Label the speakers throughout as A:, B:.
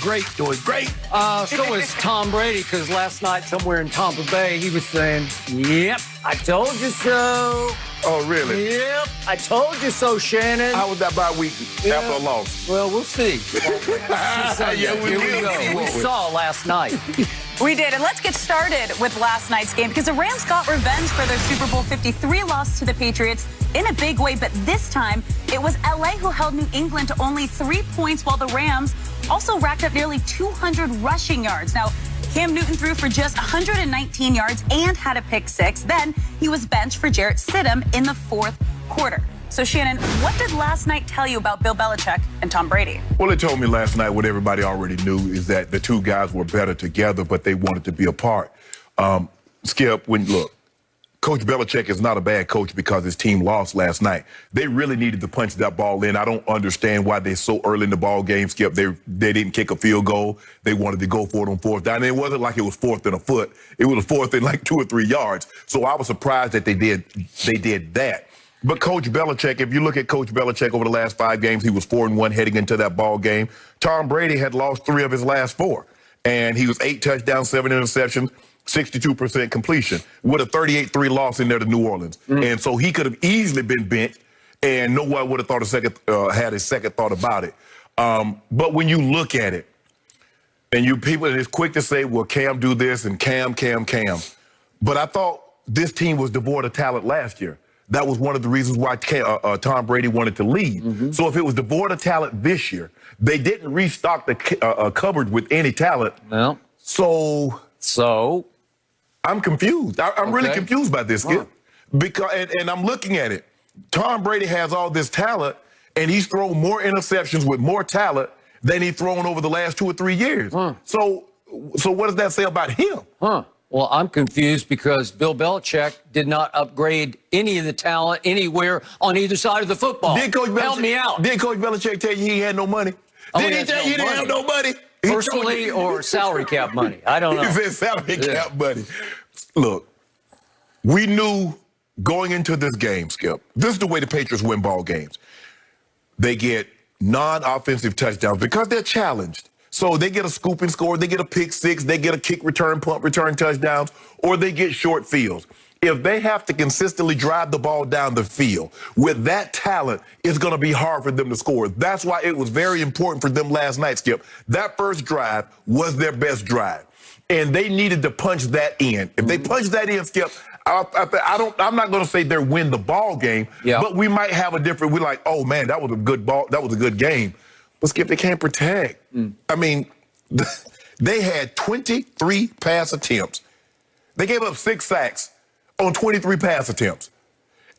A: Great, doing great.
B: So is Tom Brady, because last night somewhere in Tampa Bay, he was saying, yep, I told you so.
A: Oh, really?
B: Yep, I told you so, Shannon.
A: How was that bye week after a loss?
B: Well, we'll see.
A: Yeah, we will.
B: We saw last night.
C: We did, and let's get started with last night's game because the Rams got revenge for their Super Bowl 53 loss to the Patriots in a big way, but this time it was LA who held New England to only 3 points while the Rams also racked up nearly 200 rushing yards. Now, Cam Newton threw for just 119 yards and had a pick six. Then he was benched for Jarrett Stidham in the fourth quarter. So, Shannon, what did last night tell you about Bill Belichick and Tom Brady?
A: Well, it told me last night what everybody already knew is that the two guys were better together, but they wanted to be apart. Skip, look, Coach Belichick is not a bad coach because his team lost last night. They really needed to punch that ball in. I don't understand why they're so early in the ball game, Skip. They didn't kick a field goal. They wanted to go for it on fourth down. And it wasn't like it was fourth and a foot. It was a fourth and like 2 or 3 yards. So I was surprised that they did that. But Coach Belichick, if you look at Coach Belichick over the last 5 games, he was 4-1 heading into that ball game. Tom Brady had lost 3 of his last 4. And he was 8 touchdowns, 7 interceptions, 62% completion with a 38-3 loss in there to New Orleans. And so he could have easily been benched, and no one would have thought had a second thought about it. But when you look at it, and it's quick to say, well, Cam do this and Cam. But I thought this team was devoid of talent last year. That was one of the reasons why Tom Brady wanted to leave. So if it was devoid of talent this year, they didn't restock the cupboard with any talent.
B: No.
A: So I'm confused. I'm really confused by this, Skip. Because and I'm looking at it. Tom Brady has all this talent, and he's thrown more interceptions with more talent than he's thrown over the last 2 or 3 years. So what does that say about him?
B: Well, I'm confused because Bill Belichick did not upgrade any of the talent anywhere on either side of the football. Help me out.
A: Did Coach Belichick tell you he had no money? Did he tell you he didn't have no money?
B: Personally or salary cap money? I don't know.
A: He said salary cap money. Look, we knew going into this game, Skip, this is the way the Patriots win ball games. They get non-offensive touchdowns because they're challenged. So they get a scoop and score, they get a pick six, they get a kick return, punt return touchdowns, or they get short fields. If they have to consistently drive the ball down the field with that talent, it's going to be hard for them to score. That's why it was very important for them last night, Skip. That first drive was their best drive, and they needed to punch that in. If they punch that in, Skip, I'm not going to say they'll win the ball game, but we might have a different. We're like, oh man, that was a good ball. That was a good game. But Skip, they can't protect. I mean, they had 23 pass attempts. They gave up 6 sacks on 23 pass attempts.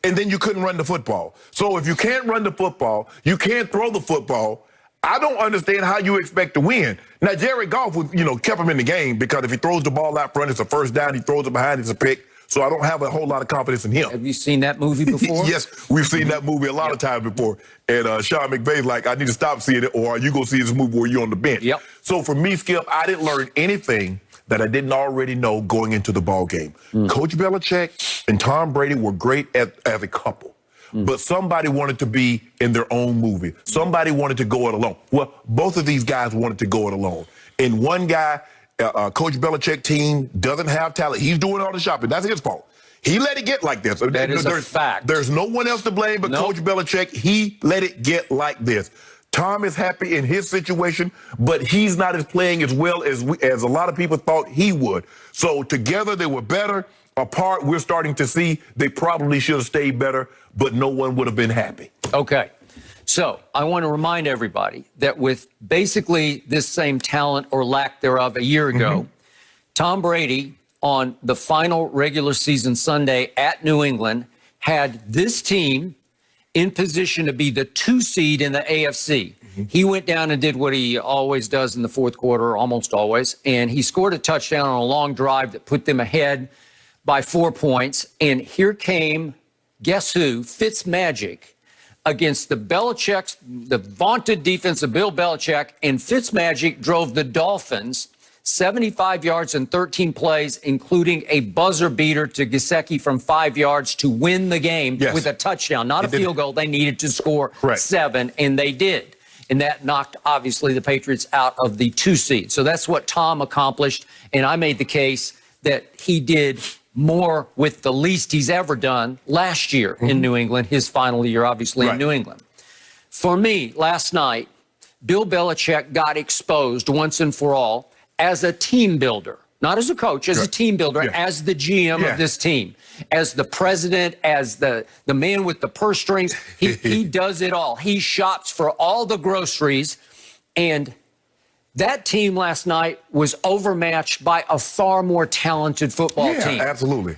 A: And then you couldn't run the football. So if you can't run the football, you can't throw the football, I don't understand how you expect to win. Now, Jared Goff, kept him in the game because if he throws the ball out front, it's a first down. He throws it behind, it's a pick. So I don't have a whole lot of confidence in him.
B: Have you seen that movie before?
A: Yes, we've seen that movie a lot of times before. And Sean McVay's like, I need to stop seeing it, or you go see this movie where you're on the bench. So for me, Skip, I didn't learn anything that I didn't already know going into the ball game. Coach Belichick and Tom Brady were great as a couple. But somebody wanted to be in their own movie. Somebody wanted to go it alone. Well, both of these guys wanted to go it alone. And one guy, Coach Belichick team doesn't have talent. He's doing all the shopping. That's his fault. He let it get like this.
B: That is a fact.
A: There's no one else to blame but Coach Belichick. He let it get like this. Tom is happy in his situation, but he's not playing as well as a lot of people thought he would. So together they were better. Apart, we're starting to see they probably should have stayed better, but no one would have been happy.
B: Okay. So I want to remind everybody that with basically this same talent or lack thereof a year ago, Tom Brady on the final regular season Sunday at New England had this team in position to be the 2 seed in the AFC. He went down and did what he always does in the fourth quarter, almost always, and he scored a touchdown on a long drive that put them ahead by 4 points. And here came, guess who? Fitzmagic against the vaunted defense of Bill Belichick, and Fitzmagic drove the Dolphins 75 yards and 13 plays, including a buzzer beater to Gesicki from 5 yards to win the game with a touchdown, not a field goal. They needed to score 7, and they did. and that knocked, obviously, the Patriots out of the 2 seed. So that's what Tom accomplished, and I made the case that he did more with the least he's ever done last year in New England, his final year, obviously, in New England. For me, last night, Bill Belichick got exposed once and for all as a team builder, not as a coach, as a team builder, as the GM of this team, as the president, as the man with the purse strings. He does it all. He shops for all the groceries. And that team last night was overmatched by a far more talented football team.
A: Absolutely.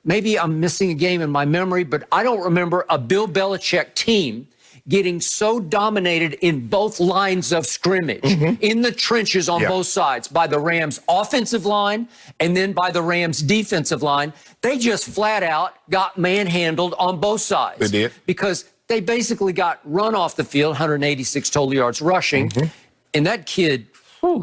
B: Maybe I'm missing a game in my memory, but I don't remember a Bill Belichick team getting so dominated in both lines of scrimmage, in the trenches on both sides, by the Rams' offensive line and then by the Rams' defensive line. They just flat out got manhandled on both sides.
A: They did.
B: Because they basically got run off the field, 186 total yards rushing. And that kid,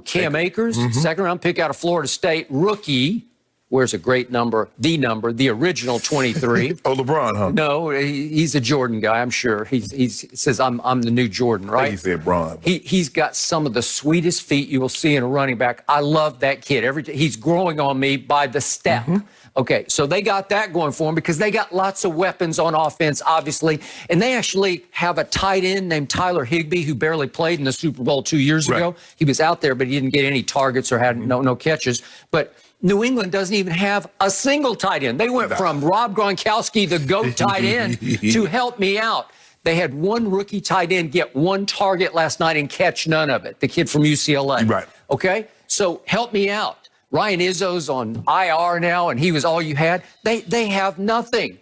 B: Cam Akers, second-round pick out of Florida State, rookie, wears a great number, the original 23.
A: Oh, LeBron, huh?
B: No, he's a Jordan guy, I'm sure. He says, I'm the new Jordan, right?
A: He said Bron.
B: He's got some of the sweetest feet you will see in a running back. I love that kid. He's growing on me by the step. Okay, so they got that going for them because they got lots of weapons on offense, obviously. And they actually have a tight end named Tyler Higbee who barely played in the Super Bowl 2 years ago. He was out there, but he didn't get any targets or had no catches. But New England doesn't even have a single tight end. They went from Rob Gronkowski, the GOAT tight end, to help me out. They had one rookie tight end get one target last night and catch none of it, the kid from UCLA.
A: Right.
B: Okay? So help me out. Ryan Izzo's on IR now, and he was all you had. They have nothing.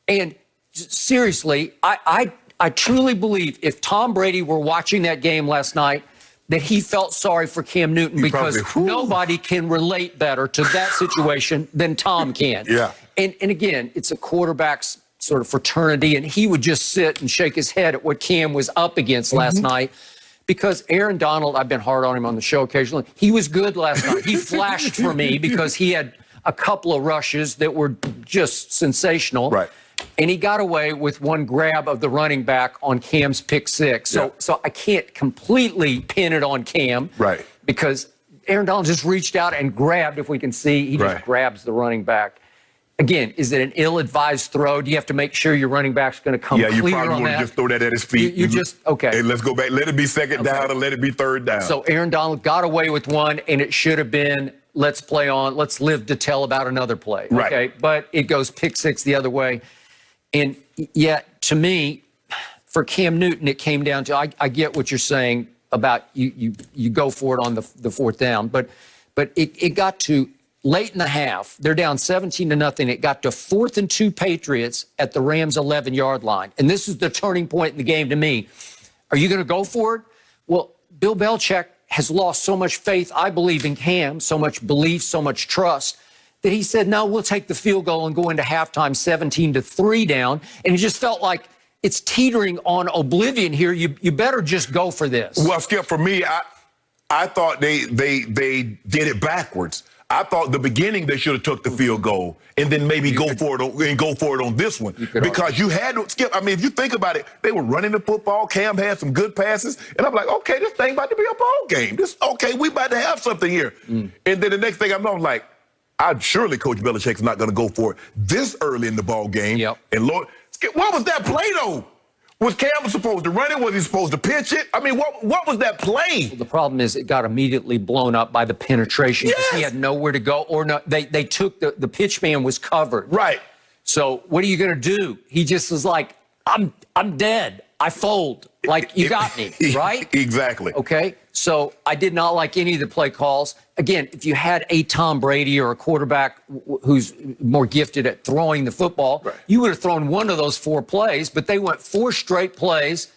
B: And seriously, I truly believe if Tom Brady were watching that game last night, that he felt sorry for Cam Newton because nobody can relate better to that situation than Tom can. And again, it's a quarterback's sort of fraternity, and he would just sit and shake his head at what Cam was up against last night. Because Aaron Donald, I've been hard on him on the show occasionally, he was good last night. He flashed for me because he had a couple of rushes that were just sensational. And he got away with one grab of the running back on Cam's pick six. So I can't completely pin it on Cam. Because Aaron Donald just reached out and grabbed, if we can see, he just grabs the running back. Again, is it an ill-advised throw? Do you have to make sure your running back's going to come clear on that?
A: Yeah, you probably want to just throw that at his feet.
B: You just, okay.
A: And let's go back. Let it be second down and let it be third down.
B: So Aaron Donald got away with one, and it should have been, let's play on, let's live to tell about another play. Okay, but it goes pick six the other way. And yet, to me, for Cam Newton, it came down to, I get what you're saying about you go for it on the fourth down, but it got to late in the half, they're down 17-0. It got to 4th and 2 Patriots at the Rams' 11-yard line. And this is the turning point in the game to me. Are you going to go for it? Well, Bill Belichick has lost so much faith, I believe, in Cam, so much belief, so much trust, that he said, no, we'll take the field goal and go into halftime 17-3 down. And it just felt like it's teetering on oblivion here. You better just go for this.
A: Well, Skip, for me, I thought they did it backwards. I thought the beginning they should have took the field goal and then maybe go for it on this one because you had to Skip. I mean, if you think about it, they were running the football. Cam had some good passes, and I'm like, okay, this thing about to be a ball game. We about to have something here. And then the next thing I know, I'm like, surely Coach Belichick's not going to go for it this early in the ball game. And Lord, Skip, what was that play though? Was Cam supposed to run it? Was he supposed to pitch it? I mean, what was that play?
B: Well, the problem is it got immediately blown up by the penetration. He had nowhere to go, or no, they took the pitch man was covered. So what are you going to do? He just was like, I'm dead. I fold. Like, you got me, right?
A: Exactly.
B: Okay. So I did not like any of the play calls. Again, if you had a Tom Brady or a quarterback who's more gifted at throwing the football, you would have thrown one of those 4 plays, but they went 4 straight plays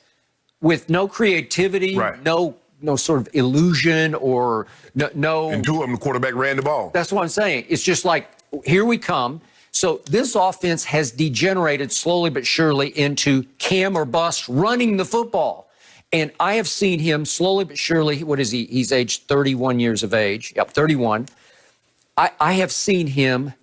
B: with no creativity, no sort of illusion or no.
A: And 2 of them, the quarterback ran the ball.
B: That's what I'm saying. It's just like, here we come. So this offense has degenerated slowly but surely into Cam or bust running the football. And I have seen him slowly but surely, what is he? He's aged 31 years of age. 31. I have seen him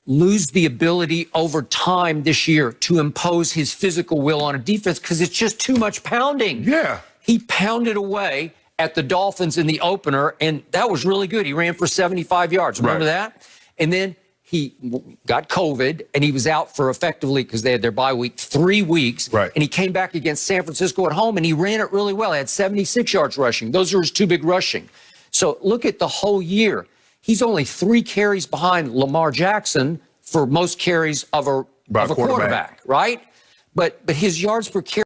B: lose the ability over time this year to impose his physical will on a defense because it's just too much pounding.
A: Yeah.
B: He pounded away at the Dolphins in the opener, and that was really good. He ran for 75 yards. Remember that? And then he got COVID, and he was out for effectively, because they had their bye week, 3 weeks.
A: Right.
B: And he came back against San Francisco at home, and he ran it really well. He had 76 yards rushing. Those are his 2 big rushing. So look at the whole year. He's only 3 carries behind Lamar Jackson for most carries of a quarterback, right? But his yards per carry